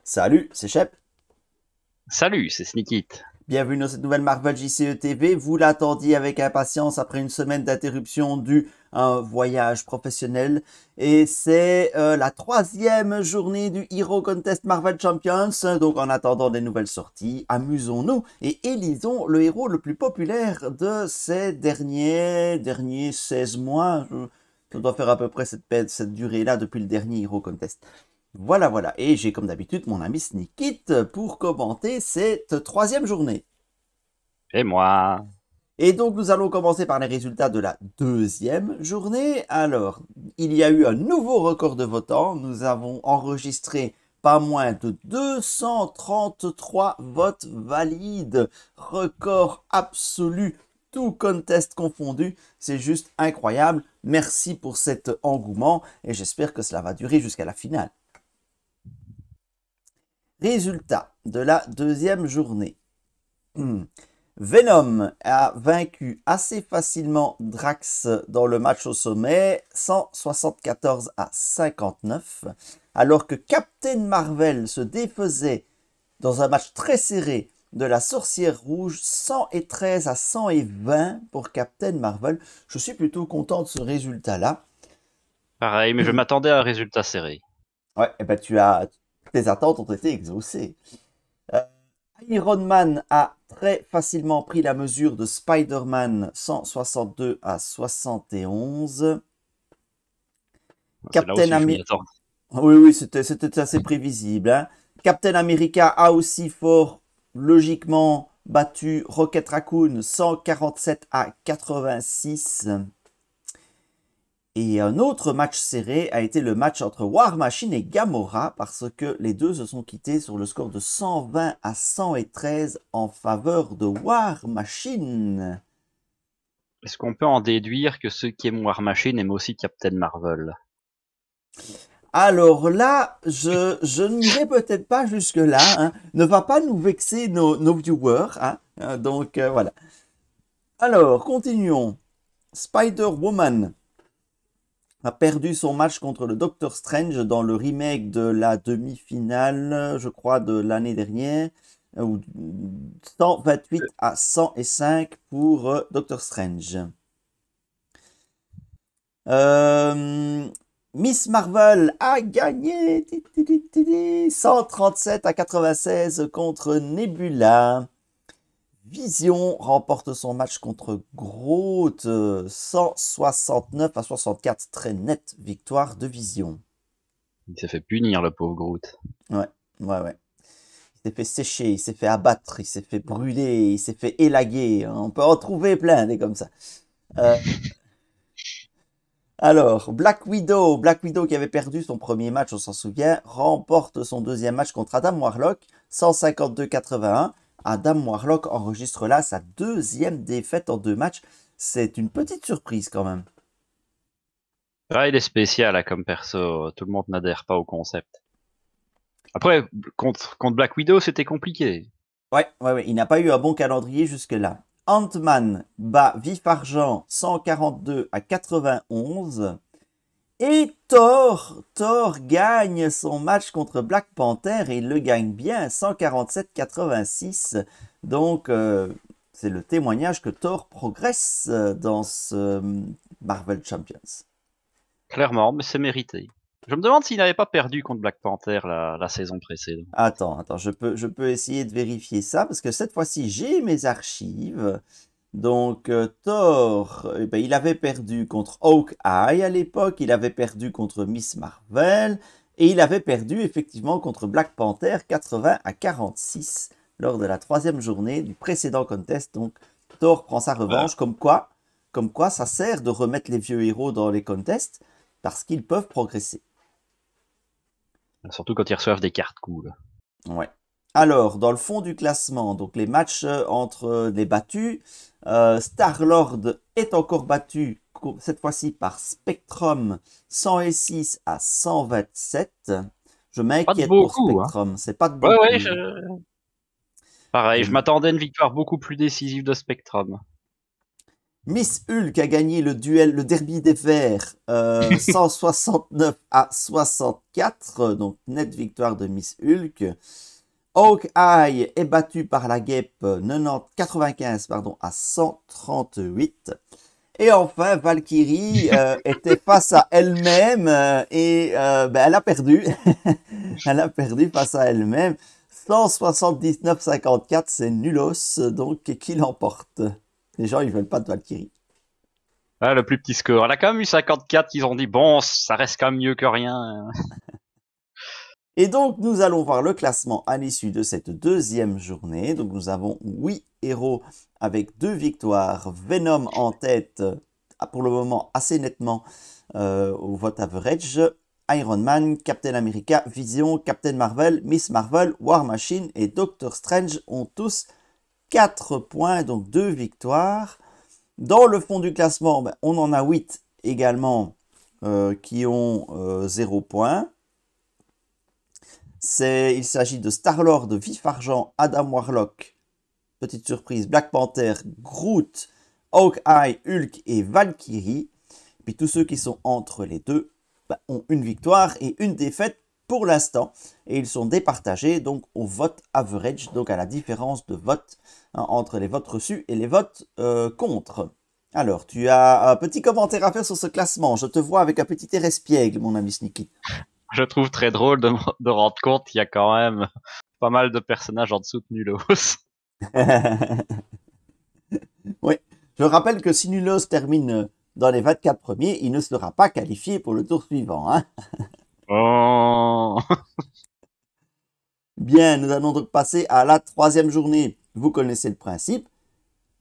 Salut, c'est Shep. Salut, c'est Sneakit. Bienvenue dans cette nouvelle Marvel JCE TV. Vous l'attendiez avec impatience après une semaine d'interruption due à un voyage professionnel. Et c'est la troisième journée du Hero Contest Marvel Champions. Donc en attendant des nouvelles sorties, amusons-nous et élisons le héros le plus populaire de ces derniers 16 mois. Ça doit faire à peu près cette durée-là depuis le dernier Hero Contest. Voilà, voilà. Et j'ai comme d'habitude mon ami Sneakit pour commenter cette troisième journée. Et moi? Et donc nous allons commencer par les résultats de la deuxième journée. Alors, il y a eu un nouveau record de votants. Nous avons enregistré pas moins de 233 votes valides. Record absolu, tout contest confondu. C'est juste incroyable. Merci pour cet engouement et j'espère que cela va durer jusqu'à la finale. Résultat de la deuxième journée. Venom a vaincu assez facilement Drax dans le match au sommet, 174 à 59, alors que Captain Marvel se défaisait dans un match très serré de la Sorcière Rouge, 113 à 120 pour Captain Marvel. Je suis plutôt content de ce résultat-là. Pareil, mais je m'attendais à un résultat serré. Ouais, et ben tes attentes ont été exaucées. Euh, Iron Man a très facilement pris la mesure de Spider-Man, 162 à 71. C'est là Captain aussi que je m'y America, attends. oui, c'était assez prévisible, hein. Captain America a aussi fort logiquement battu Rocket Raccoon, 147 à 86. Et un autre match serré a été le match entre War Machine et Gamora parce que les deux se sont quittés sur le score de 120 à 113 en faveur de War Machine. Est-ce qu'on peut en déduire que ceux qui aiment War Machine aiment aussi Captain Marvel? Alors là, je n'irai peut-être pas jusque-là, hein. Ne va pas nous vexer nos viewers, hein. Donc voilà. Alors, continuons. Spider-Woman a perdu son match contre le Doctor Strange dans le remake de la demi-finale, je crois, de l'année dernière. 128 à 105 pour Doctor Strange. Miss Marvel a gagné 137 à 96 contre Nebula. Vision remporte son match contre Groot, 169 à 64, très nette victoire de Vision. Il s'est fait punir, le pauvre Groot. Ouais. Il s'est fait sécher, il s'est fait abattre, il s'est fait brûler, il s'est fait élaguer. On peut en trouver plein des comme ça. Alors, Black Widow qui avait perdu son premier match, on s'en souvient, remporte son deuxième match contre Adam Warlock, 152-81. Adam Warlock enregistre là sa deuxième défaite en 2 matchs. C'est une petite surprise quand même. Ah, il est spécial là, comme perso. Tout le monde n'adhère pas au concept. Après, contre Black Widow, c'était compliqué. Ouais, il n'a pas eu un bon calendrier jusque-là. Ant-Man bat Vif Argent 142 à 91. Et Thor gagne son match contre Black Panther et il le gagne bien 147-86. Donc c'est le témoignage que Thor progresse dans ce Marvel Champions. Clairement, mais c'est mérité. Je me demande s'il n'avait pas perdu contre Black Panther la saison précédente. Attends, je peux essayer de vérifier ça parce que cette fois-ci j'ai mes archives. Donc Thor, eh ben, il avait perdu contre Hawkeye à l'époque, il avait perdu contre Miss Marvel et il avait perdu effectivement contre Black Panther 80 à 46 lors de la troisième journée du précédent contest. Donc Thor prend sa revanche, comme quoi ça sert de remettre les vieux héros dans les contests parce qu'ils peuvent progresser. Surtout quand ils reçoivent des cartes cool. Ouais. Alors, dans le fond du classement, donc les matchs entre les battus, Star-Lord est encore battu, cette fois-ci par Spectrum, 106 à 127. Je Pas de m'inquiète pour beaucoup, hein. Spectrum, c'est pas de Ouais, beaucoup. pareil, Je je m'attendais à une victoire beaucoup plus décisive de Spectrum. Miss Hulk a gagné le derby des Verts 169 à 64, donc nette victoire de Miss Hulk. Hawkeye est battu par la Guêpe 95 à 138. Et enfin, Valkyrie était face à elle-même et elle a perdu. Elle a perdu face à elle-même. 179-54, c'est nulos, donc qui l'emporte. Les gens, ils veulent pas de Valkyrie. Ah, le plus petit score. Elle a quand même eu 54, ils ont dit, bon, ça reste quand même mieux que rien. Et donc, nous allons voir le classement à l'issue de cette deuxième journée. Donc, nous avons 8 héros avec 2 victoires. Venom en tête, pour le moment, assez nettement au vote average. Iron Man, Captain America, Vision, Captain Marvel, Miss Marvel, War Machine et Doctor Strange ont tous 4 points, donc 2 victoires. Dans le fond du classement, on en a 8 également qui ont 0 points. Il s'agit de Star-Lord, Vif Argent, Adam Warlock, petite surprise, Black Panther, Groot, Hawkeye, Hulk et Valkyrie. Puis tous ceux qui sont entre les deux ont une victoire et une défaite pour l'instant. Et ils sont départagés donc au vote average, donc à la différence de vote entre les votes reçus et les votes contre. Alors, tu as un petit commentaire à faire sur ce classement. Je te vois avec un petit air espiègle, mon ami Sneaky. Je trouve très drôle de rendre compte qu'il y a quand même pas mal de personnages en dessous de Nulos. Oui, je rappelle que si Nulos termine dans les 24 premiers, il ne sera pas qualifié pour le tour suivant. Hein. Oh. Bien, nous allons donc passer à la troisième journée. Vous connaissez le principe.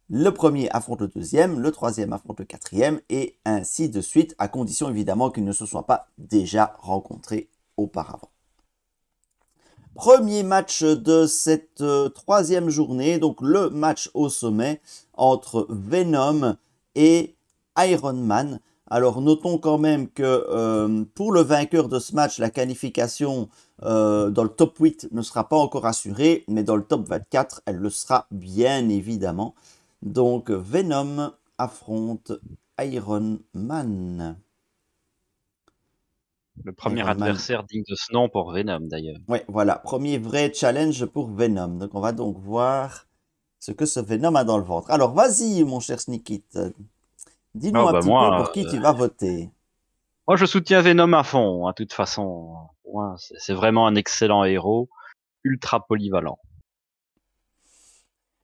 Le premier affronte le deuxième, le troisième affronte le quatrième, et ainsi de suite, à condition évidemment qu'ils ne se soient pas déjà rencontrés auparavant. Premier match de cette troisième journée, donc le match au sommet entre Venom et Iron Man. Alors notons quand même que pour le vainqueur de ce match, la qualification dans le top 8 ne sera pas encore assurée, mais dans le top 24, elle le sera bien évidemment. Donc Venom affronte Iron Man. Le premier adversaire digne de ce nom pour Venom d'ailleurs. Oui, voilà, premier vrai challenge pour Venom. Donc on va donc voir ce que ce Venom a dans le ventre. Alors vas-y mon cher Sneakit, dis-nous un petit peu pour qui tu vas voter. Moi je soutiens Venom à fond, de toute façon. Ouais, c'est vraiment un excellent héros, ultra polyvalent.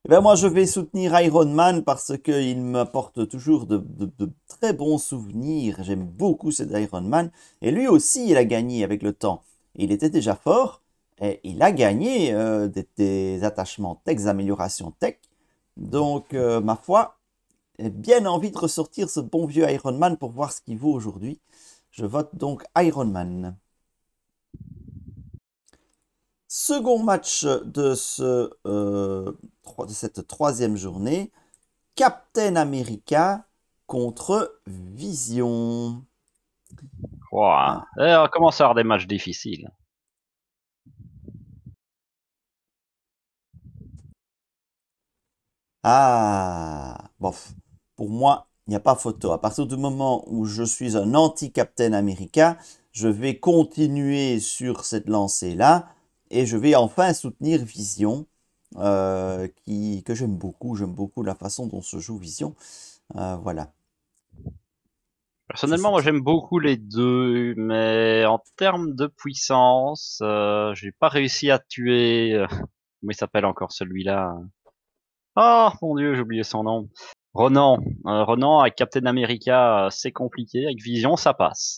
Eh bien, moi, je vais soutenir Iron Man parce qu'il m'apporte toujours de très bons souvenirs. J'aime beaucoup cet Iron Man. Et lui aussi, il a gagné avec le temps. Il était déjà fort et il a gagné des attachements tech, des améliorations tech. Donc, ma foi, j'ai bien envie de ressortir ce bon vieux Iron Man pour voir ce qu'il vaut aujourd'hui. Je vote donc Iron Man. Second match de cette troisième journée, Captain America contre Vision. Wow. On commence à avoir des matchs difficiles. Ah, bof. Pour moi, il n'y a pas photo. À partir du moment où je suis un anti-Captain America, je vais continuer sur cette lancée-là et je vais enfin soutenir Vision, que j'aime beaucoup. J'aime beaucoup la façon dont se joue Vision. Voilà. Personnellement, moi j'aime beaucoup les deux, mais en termes de puissance, j'ai pas réussi à tuer. Comment il s'appelle encore celui-là? Oh mon dieu, j'ai oublié son nom. Ronan. Ronan avec Captain America, c'est compliqué. Avec Vision, ça passe.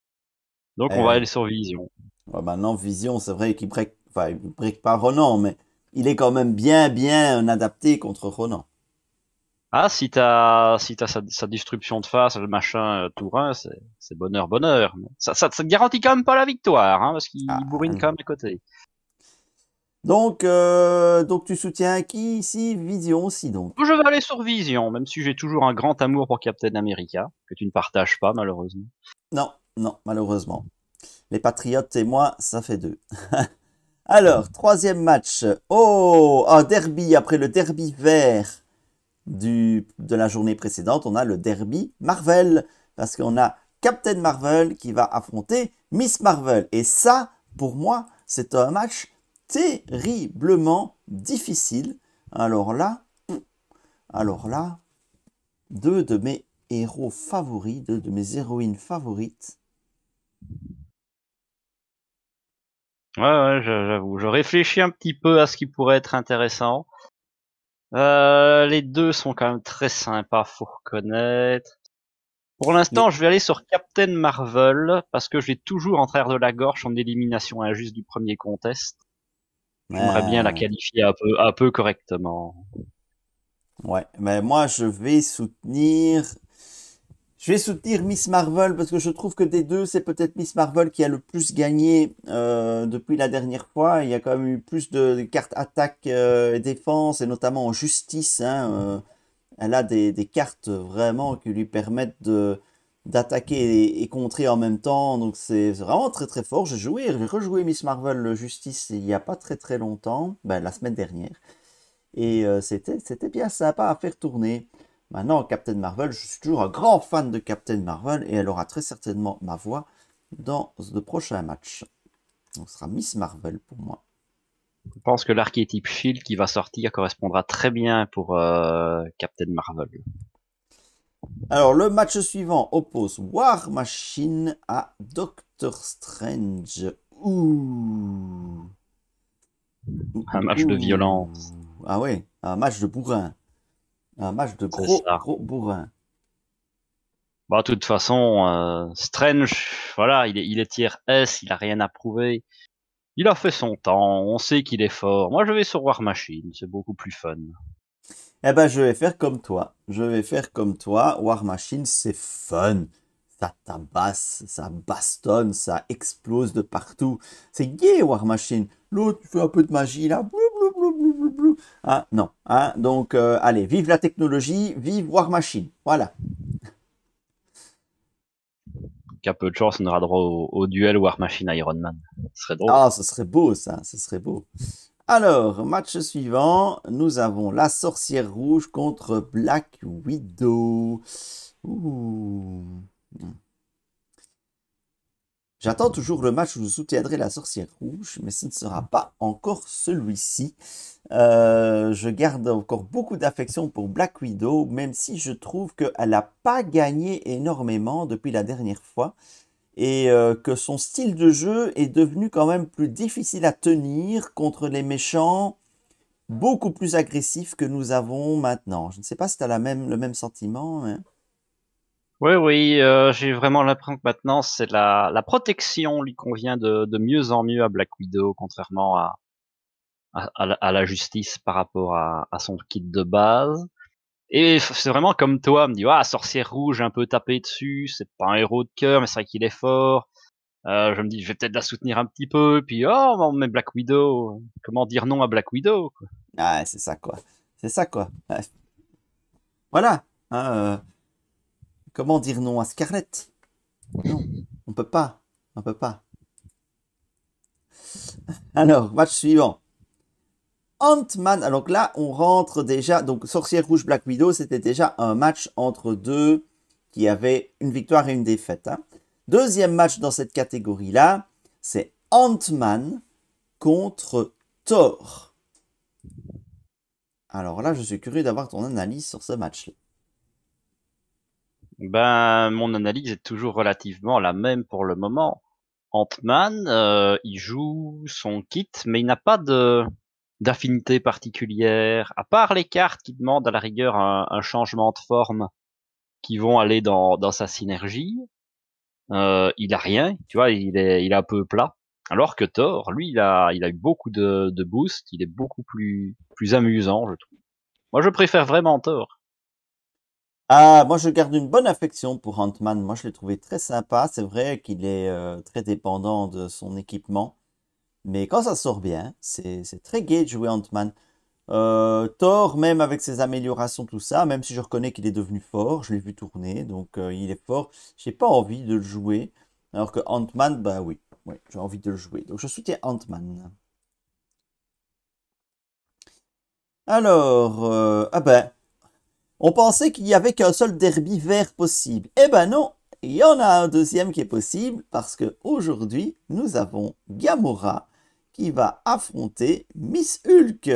Donc on va aller sur Vision. Ouais, maintenant, Vision, c'est vrai qu'il break, enfin, il break pas Ronan, mais il est quand même bien adapté contre Ronan. Ah, si t'as sa disruption de face, le machin Tourin, c'est bonheur. Mais ça te garantit quand même pas la victoire, hein, parce qu'il bourrine quand même à côté. Donc tu soutiens qui ici? Vision aussi, donc. Je vais aller sur Vision, même si j'ai toujours un grand amour pour Captain America, que tu ne partages pas malheureusement. Non, malheureusement. Les Patriotes et moi, ça fait 2. Alors, troisième match. Oh, un derby après le derby vert. de la journée précédente, on a le derby Marvel. Parce qu'on a Captain Marvel qui va affronter Miss Marvel. Et ça, pour moi, c'est un match terriblement difficile. Alors là, deux de mes héros favoris, deux de mes héroïnes favorites. Ouais, j'avoue. Je réfléchis un petit peu à ce qui pourrait être intéressant. Les deux sont quand même très sympas, faut reconnaître. Pour l'instant, je vais aller sur Captain Marvel, parce que j'ai toujours en travers de la gorge en élimination injuste du premier contest. J'aimerais bien la qualifier un peu correctement. Ouais, mais moi je vais soutenir Miss Marvel parce que je trouve que des deux, c'est peut-être Miss Marvel qui a le plus gagné depuis la dernière fois. Il y a quand même eu plus de cartes attaque et défense, et notamment en justice. Hein, elle a des cartes vraiment qui lui permettent d'attaquer et contrer en même temps. Donc c'est vraiment très très fort. J'ai rejoué Miss Marvel Justice il n'y a pas très très longtemps, ben, la semaine dernière. Et c'était bien sympa à faire tourner. Maintenant, Captain Marvel, je suis toujours un grand fan de Captain Marvel et elle aura très certainement ma voix dans le prochain match. Donc, ce sera Miss Marvel pour moi. Je pense que l'archétype Shield qui va sortir correspondra très bien pour Captain Marvel. Alors, le match suivant oppose War Machine à Doctor Strange. Ouh. Un match de violence. Ah ouais, un match de bourrin. Un match de C'est gros, ça. gros bourrin. Bah, de toute façon, Strange, voilà, il est tier S, il a rien à prouver. Il a fait son temps, on sait qu'il est fort. Moi, je vais sur War Machine, c'est beaucoup plus fun. Eh ben, je vais faire comme toi. Je vais faire comme toi. War Machine, c'est fun. Ça tabasse, ça bastonne, ça explose de partout. C'est gay, War Machine. L'autre, tu fais un peu de magie, là. Blou, blou, blou, blou, blou, blou. Ah, non. Hein, donc, allez, vive la technologie, vive War Machine. Voilà. Qu'à peu de chance, on aura droit au duel War Machine Iron Man. Ce serait drôle. Ah, ce serait beau, ça. Ce serait beau. Alors, match suivant, nous avons la sorcière rouge contre Black Widow. Ouh. J'attends toujours le match où je soutiendrai la sorcière rouge, mais ce ne sera pas encore celui-ci. Je garde encore beaucoup d'affection pour Black Widow, même si je trouve qu'elle n'a pas gagné énormément depuis la dernière fois, et que son style de jeu est devenu quand même plus difficile à tenir contre les méchants, beaucoup plus agressifs que nous avons maintenant. Je ne sais pas si tu as le même sentiment. Hein. Oui, j'ai vraiment l'impression que maintenant, c'est la protection lui convient de mieux en mieux à Black Widow, contrairement à la justice par rapport à son kit de base. Et c'est vraiment comme toi, me dit, ah, sorcière rouge, un peu tapé dessus, c'est pas un héros de cœur, mais c'est vrai qu'il est fort. Je me dis, je vais peut-être la soutenir un petit peu, puis oh, mais Black Widow, comment dire non à Black Widow, quoi. Ah, c'est ça quoi. C'est ça quoi. Ouais. Voilà. Hein, comment dire non à Scarlett? Non, on peut pas. On peut pas. Alors, match suivant. Ant-Man. Alors là, on rentre déjà. Donc, Sorcière Rouge Black Widow, c'était déjà un match entre deux qui avaient une victoire et une défaite. Hein. Deuxième match dans cette catégorie-là, c'est Ant-Man contre Thor. Alors là, je suis curieux d'avoir ton analyse sur ce match-là. Ben, mon analyse est toujours relativement la même pour le moment. Ant-Man, il joue son kit, mais il n'a pas d'affinité particulière, à part les cartes qui demandent à la rigueur un changement de forme qui vont aller dans sa synergie. Il a rien, tu vois, il est un peu plat. Alors que Thor, lui, il a eu beaucoup de boost, il est beaucoup plus amusant, je trouve. Moi, je préfère vraiment Thor. Ah, moi je garde une bonne affection pour Ant-Man. Moi je l'ai trouvé très sympa. C'est vrai qu'il est très dépendant de son équipement. Mais quand ça sort bien, c'est très gai de jouer Ant-Man. Thor, même avec ses améliorations, tout ça, même si je reconnais qu'il est devenu fort, je l'ai vu tourner, donc il est fort. J'ai pas envie de le jouer. Alors que Ant-Man, bah oui, oui, j'ai envie de le jouer. Donc je soutiens Ant-Man. Alors, ah ben, On pensait qu'il n'y avait qu'un seul derby vert possible. Eh ben non, il y en a un deuxième qui est possible parce que aujourd'hui nous avons Gamora qui va affronter Miss Hulk.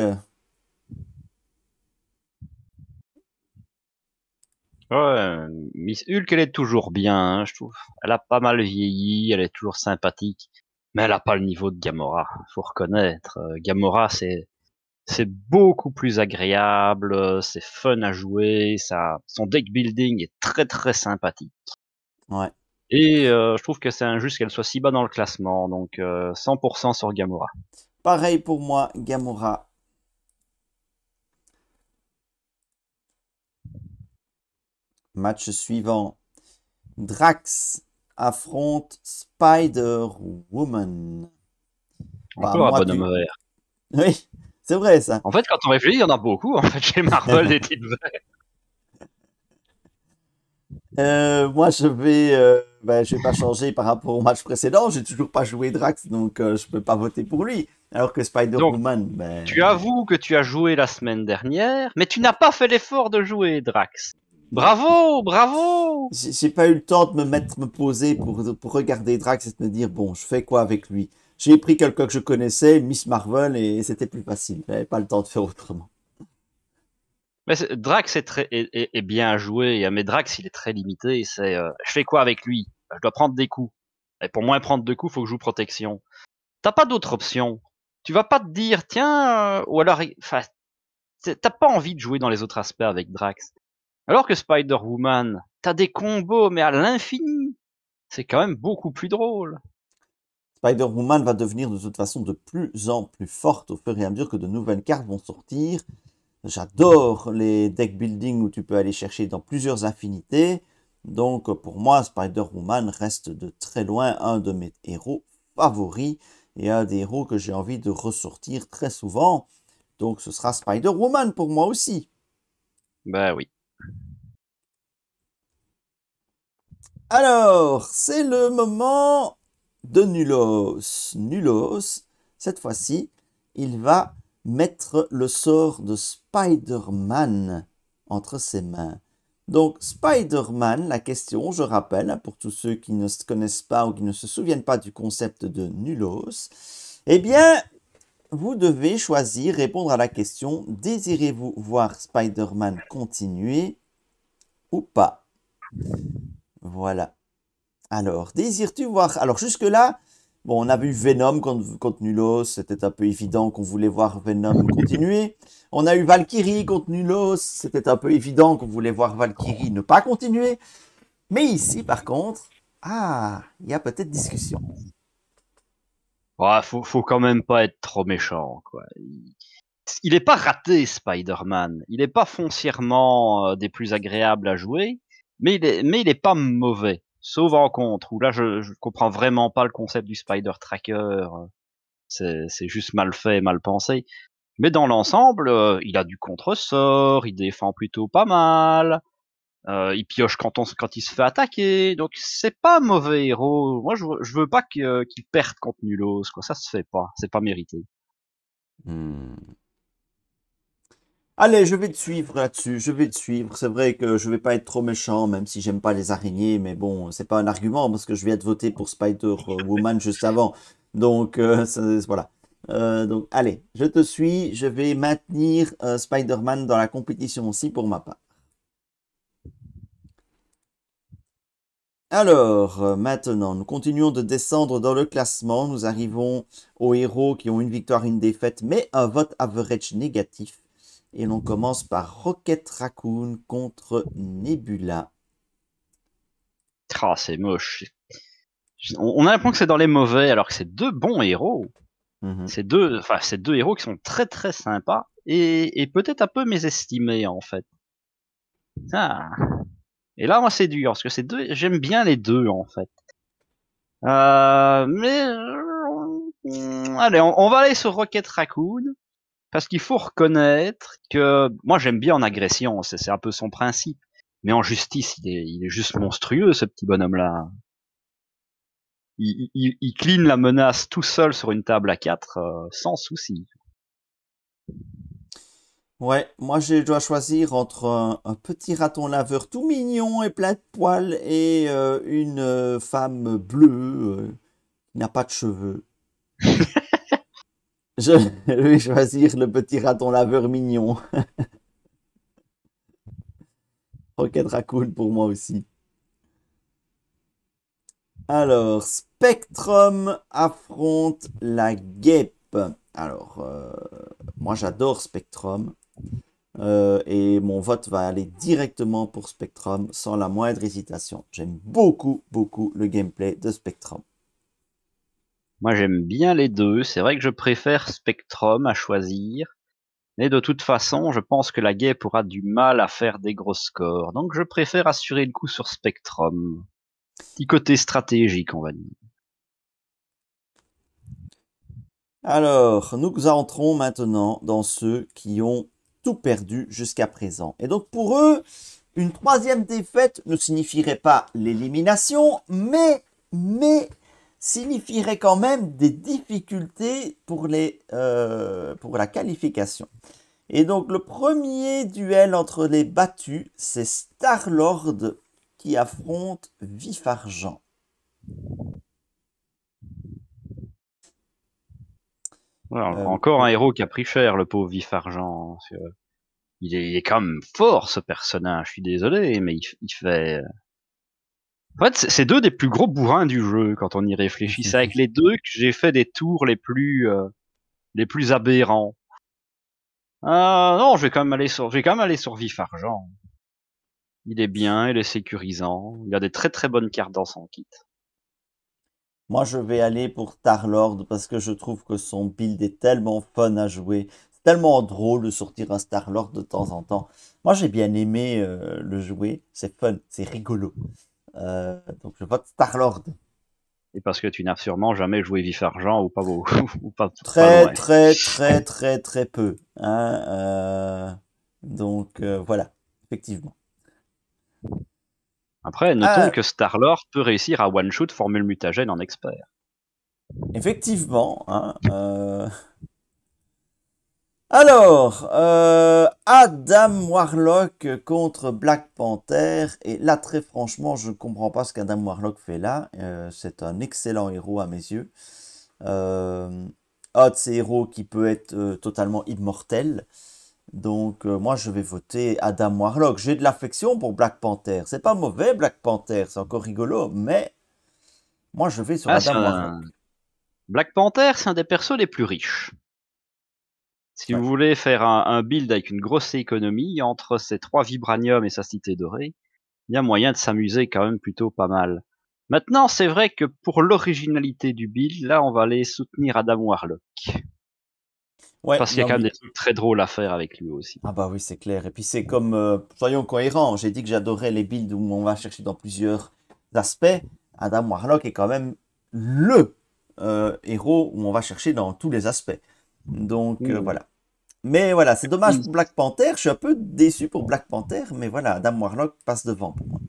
Ouais, Miss Hulk, elle est toujours bien, hein, je trouve. Elle a pas mal vieilli, elle est toujours sympathique. Mais elle a pas le niveau de Gamora, faut reconnaître. Gamora, c'est beaucoup plus agréable, c'est fun à jouer, son deck building est très très sympathique. Ouais. Et je trouve que c'est injuste qu'elle soit si bas dans le classement, donc 100% sur Gamora. Pareil pour moi, Gamora. Match suivant. Drax affronte Spider-Woman. Bah, Encore un moi, bonhomme vert. Oui, c'est vrai ça. En fait, quand on réfléchit, il y en a beaucoup, en fait, chez Marvel, des types verts. Moi, je vais pas changer par rapport au match précédent. J'ai toujours pas joué Drax, donc je peux pas voter pour lui. Alors que Donc, Spider-Woman, tu avoues que tu as joué la semaine dernière, mais tu n'as pas fait l'effort de jouer, Drax. Bravo, bravo! j'ai pas eu le temps de me poser pour regarder Drax et de me dire, bon, je fais quoi avec lui? J'ai pris quelqu'un que je connaissais, Miss Marvel, et c'était plus facile. J'avais pas le temps de faire autrement. Mais Drax est bien joué, mais Drax, il est très limité. Je fais quoi avec lui? Je dois prendre des coups. Et pour moins prendre de coups, faut que je joue protection. T'as pas d'autre option. Tu vas pas te dire, tiens, ou alors, enfin, t'as pas envie de jouer dans les autres aspects avec Drax. Alors que Spider-Woman, t'as des combos, mais à l'infini. C'est quand même beaucoup plus drôle. Spider-Woman va devenir de toute façon de plus en plus forte au fur et à mesure que de nouvelles cartes vont sortir. J'adore les deck building où tu peux aller chercher dans plusieurs affinités. Donc pour moi, Spider-Woman reste de très loin un de mes héros favoris et un des héros que j'ai envie de ressortir très souvent. Donc ce sera Spider-Woman pour moi aussi. Bah oui. Alors, c'est le moment de Nulos. Nulos, cette fois-ci, il va mettre le sort de Spider-Man entre ses mains. Donc, Spider-Man, la question, je rappelle, pour tous ceux qui ne se connaissent pas ou qui ne se souviennent pas du concept de Nulos, eh bien, vous devez choisir, répondre à la question, désirez-vous voir Spider-Man continuer ou pas? Voilà. Alors, désires-tu voir... Alors jusque-là, bon, on a vu Venom contre Nulos, c'était un peu évident qu'on voulait voir Venom continuer. On a eu Valkyrie contre Nulos, c'était un peu évident qu'on voulait voir Valkyrie ne pas continuer. Mais ici, par contre, il y a peut-être discussion. Ouais, faut quand même pas être trop méchant, quoi. Il est pas raté, Spider-Man. Il est pas foncièrement des plus agréables à jouer, mais il est pas mauvais. Sauf en contre, où là, je comprends vraiment pas le concept du Spider Tracker. C'est juste mal fait, mal pensé. Mais dans l'ensemble, il a du contre-sort, il défend plutôt pas mal. Il pioche quand il se fait attaquer, donc c'est pas un mauvais héros. Moi, je veux pas qu'il perde contre Nulos, quoi. Ça se fait pas, c'est pas mérité. Hmm. Allez, je vais te suivre là-dessus, je vais te suivre. C'est vrai que je vais pas être trop méchant, même si j'aime pas les araignées, mais bon, c'est pas un argument parce que je viens de voter pour Spider-Woman juste avant. Donc, voilà. Donc, allez, je te suis, je vais maintenir Spider-Man dans la compétition aussi pour ma part. Alors, maintenant, nous continuons de descendre dans le classement. Nous arrivons aux héros qui ont une victoire, une défaite, mais un vote average négatif. Et l'on commence par Rocket Raccoon contre Nebula. Ah, c'est moche. On a l'impression que c'est dans les mauvais, alors que c'est deux bons héros. Mhm. C'est deux héros qui sont très très sympas et peut-être un peu mésestimés en fait. Ah. Et là, moi, c'est dur parce que c'est deux. J'aime bien les deux en fait. Mais allez, on va aller sur Rocket Raccoon parce qu'il faut reconnaître que moi j'aime bien en agression, c'est un peu son principe. Mais en justice, il est juste monstrueux ce petit bonhomme-là. Il clean la menace tout seul sur une table à 4 sans souci. Ouais, moi je dois choisir entre un petit raton laveur tout mignon et plein de poils et une femme bleue qui n'a pas de cheveux. Je vais choisir le petit raton laveur mignon. Rocket Raccoon pour moi aussi. Alors, Spectrum affronte la guêpe. Alors, moi j'adore Spectrum. Et mon vote va aller directement pour Spectrum sans la moindre hésitation. J'aime beaucoup, beaucoup le gameplay de Spectrum. Moi, j'aime bien les deux. C'est vrai que je préfère Spectrum à choisir. Mais de toute façon, je pense que la guêpe aura du mal à faire des gros scores. Donc je préfère assurer le coup sur Spectrum. Petit côté stratégique, on va dire. Alors, nous entrons maintenant dans ceux qui ont tout perdu jusqu'à présent. Et donc pour eux, une troisième défaite ne signifierait pas l'élimination, mais signifierait quand même des difficultés pour la qualification. Et donc le premier duel entre les battus, c'est Star-Lord qui affronte Vif-Argent. Voilà, encore un héros qui a pris cher, le pauvre Vif-Argent. Il est quand même fort, ce personnage. Je suis désolé, mais il fait... En fait, c'est deux des plus gros bourrins du jeu, quand on y réfléchit. C'est avec les deux que j'ai fait des tours les plus aberrants. Non, je vais quand même aller sur Vif-Argent. Il est bien, il est sécurisant. Il a des très très bonnes cartes dans son kit. Moi, je vais aller pour Star-Lord parce que je trouve que son build est tellement fun à jouer. C'est tellement drôle de sortir un Star-Lord de temps en temps. Moi, j'ai bien aimé le jouer. C'est fun, c'est rigolo. Donc, je vote Star-Lord. Et parce que tu n'as sûrement jamais joué Vif-Argent ou pas beau, ou pas Très, loin. très, très, très, très peu. Hein, donc, voilà, effectivement. Après, notons Ah, que Star-Lord peut réussir à one-shoot Formule Mutagène en expert. effectivement. Hein, Alors, Adam Warlock contre Black Panther. Et là, très franchement, je ne comprends pas ce qu'Adam Warlock fait là. C'est un excellent héros à mes yeux. Un de ces héros qui peut être totalement immortel. Donc, moi, je vais voter Adam Warlock. J'ai de l'affection pour Black Panther. C'est pas mauvais, Black Panther. C'est encore rigolo. Mais moi, je vais sur Ah, Adam Warlock. Black Panther, c'est un des persos les plus riches. Si Ouais. vous voulez faire un build avec une grosse économie, entre ses 3 vibraniums et sa cité dorée, il y a moyen de s'amuser quand même plutôt pas mal. Maintenant, c'est vrai que pour l'originalité du build, là, on va aller soutenir Adam Warlock. Ouais, Parce qu'il y a non, quand même mais des trucs très drôles à faire avec lui aussi. ah bah oui, c'est clair. Et puis c'est comme, soyons cohérents, j'ai dit que j'adorais les builds où on va chercher dans plusieurs aspects. Adam Warlock est quand même le héros où on va chercher dans tous les aspects. Donc Hmm. voilà. Mais voilà, c'est dommage Il- pour Black Panther. Je suis un peu déçu pour Black Panther, mais voilà, Adam Warlock passe devant pour moi.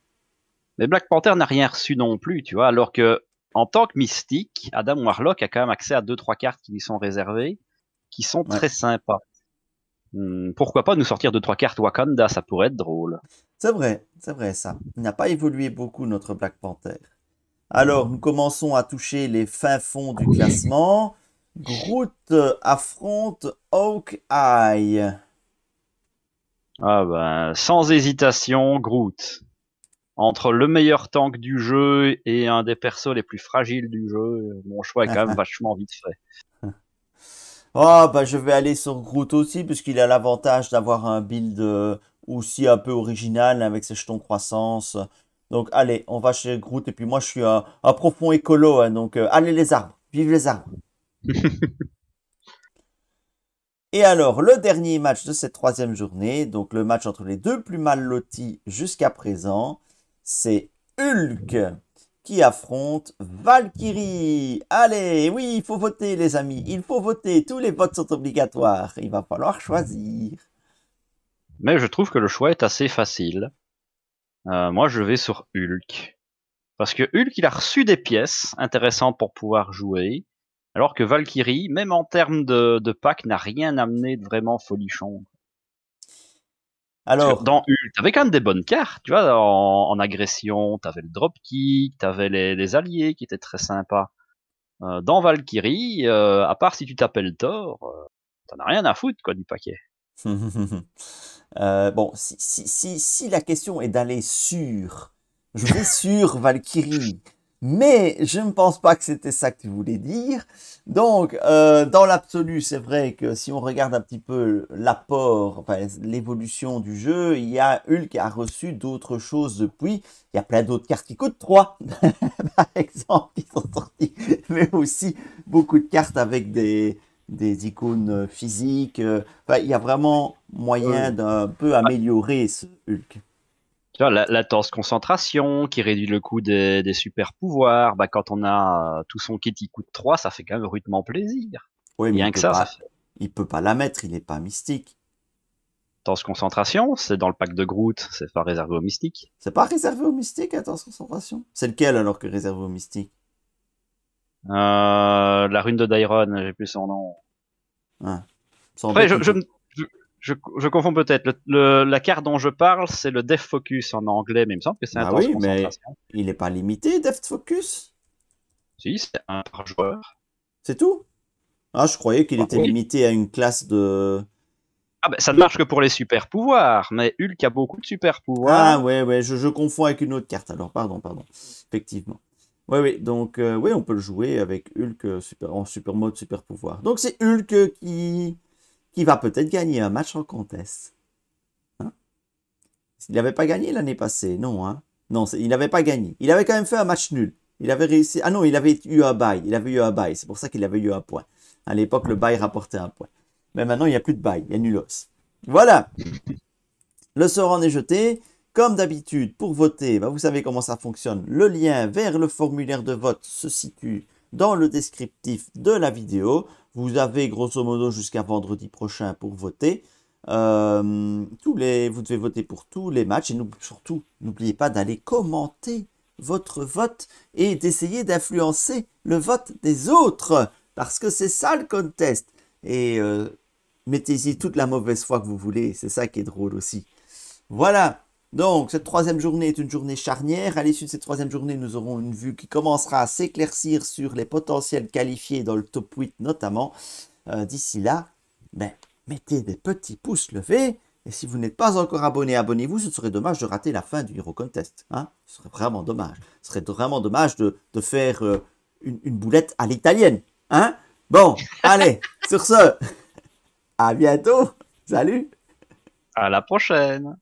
Mais Black Panther n'a rien reçu non plus, tu vois, alors que en tant que mystique, Adam Warlock a quand même accès à 2-3 cartes qui lui sont réservées, qui sont Ouais, très sympas. Pourquoi pas nous sortir 2-3 cartes Wakanda, ça pourrait être drôle. c'est vrai ça. Il n'a pas évolué beaucoup notre Black Panther. Alors, nous commençons à toucher les fins fonds du classement. Groot affronte Hawkeye. Ah ben, sans hésitation, Groot. Entre le meilleur tank du jeu et un des persos les plus fragiles du jeu, mon choix est quand même vachement vite fait. Oh, bah, je vais aller sur Groot aussi, puisqu'il a l'avantage d'avoir un build aussi un peu original avec ses jetons croissance. Donc, allez, on va chez Groot. Et puis, moi, je suis un profond écolo, hein, donc, allez, les arbres. Vive les arbres. Et alors, le dernier match de cette troisième journée, donc le match entre les deux plus mal lotis jusqu'à présent, c'est Hulk qui affronte Valkyrie. Allez, oui, il faut voter les amis, il faut voter, tous les votes sont obligatoires, il va falloir choisir. Mais je trouve que le choix est assez facile. Moi, je vais sur Hulk. Parce que Hulk, il a reçu des pièces intéressantes pour pouvoir jouer, alors que Valkyrie, même en termes de pack, n'a rien amené de vraiment folichon. Parce que Alors, dans Hulk, t'avais quand même des bonnes cartes, tu vois, en agression, t'avais le dropkick, t'avais les alliés qui étaient très sympas. Dans Valkyrie, à part si tu t'appelles Thor, t'en as rien à foutre, quoi, du paquet. bon, si la question est d'aller sur, je vais sur Valkyrie, mais je ne pense pas que c'était ça que tu voulais dire. Donc, dans l'absolu, c'est vrai que si on regarde un petit peu l'apport, enfin, l'évolution du jeu, il y a Hulk qui a reçu d'autres choses depuis. Il y a plein d'autres cartes qui coûtent 3, par exemple, qui sont sorties, mais aussi beaucoup de cartes avec des icônes physiques. Enfin, il y a vraiment moyen Oui. d'un peu améliorer ce Hulk. Tu vois, la torse concentration qui réduit le coût des super pouvoirs, bah, quand on a tout son kit qui coûte 3, ça fait quand même rudement plaisir. Oui, mais Rien que ça fait. il peut pas la mettre, il n'est pas mystique. Torse concentration, c'est dans le pack de Groot, c'est pas réservé aux mystiques. C'est pas réservé aux mystiques, attention, concentration. C'est lequel alors que réservé aux mystiques? La rune de Dairon, j'ai plus son nom. Hein. Sans Après, doute, il peut... je confonds peut-être. La carte dont je parle, c'est le Def Focus en anglais, mais il me semble que c'est Bah intense oui, mais concentration. il n'est pas limité, Deft Focus. Si, c'est un par joueur. C'est tout? Ah, je croyais qu'il Bah était oui. limité à une classe de... Ah ben, ça ne marche que pour les super pouvoirs, mais Hulk a beaucoup de super Ah, pouvoirs. ouais, ouais, je confonds avec une autre carte alors, pardon. Effectivement. Oui, oui, donc, oui, on peut le jouer avec Hulk en super mode, super pouvoir. Donc, c'est Hulk qui va peut-être gagner un match en contest. Hein. Il n'avait pas gagné l'année passée, non, hein? Non, il n'avait pas gagné. Il avait quand même fait un match nul. Il avait réussi. Ah non, il avait eu un bail. Il avait eu un bail. C'est pour ça qu'il avait eu un point. À l'époque, le bail rapportait un point. Mais maintenant, il n'y a plus de bail. Il y a nulos. Voilà. Le sort en est jeté. Comme d'habitude, pour voter, bah, vous savez comment ça fonctionne. Le lien vers le formulaire de vote se situe dans le descriptif de la vidéo. Vous avez grosso modo jusqu'à vendredi prochain pour voter. Vous devez voter pour tous les matchs et surtout, n'oubliez pas d'aller commenter votre vote et d'essayer d'influencer le vote des autres parce que c'est ça le contest. Et mettez-y toute la mauvaise foi que vous voulez, c'est ça qui est drôle aussi. Voilà, donc cette troisième journée est une journée charnière. À l'issue de cette troisième journée, nous aurons une vue qui commencera à s'éclaircir sur les potentiels qualifiés dans le top 8 notamment. D'ici là, ben, mettez des petits pouces levés. Et si vous n'êtes pas encore abonné, abonnez-vous. Ce serait dommage de rater la fin du Hero Contest. Hein, ce serait vraiment dommage. Ce serait vraiment dommage de faire une boulette à l'italienne. Hein, bon, allez, sur ce, à bientôt. Salut. À la prochaine!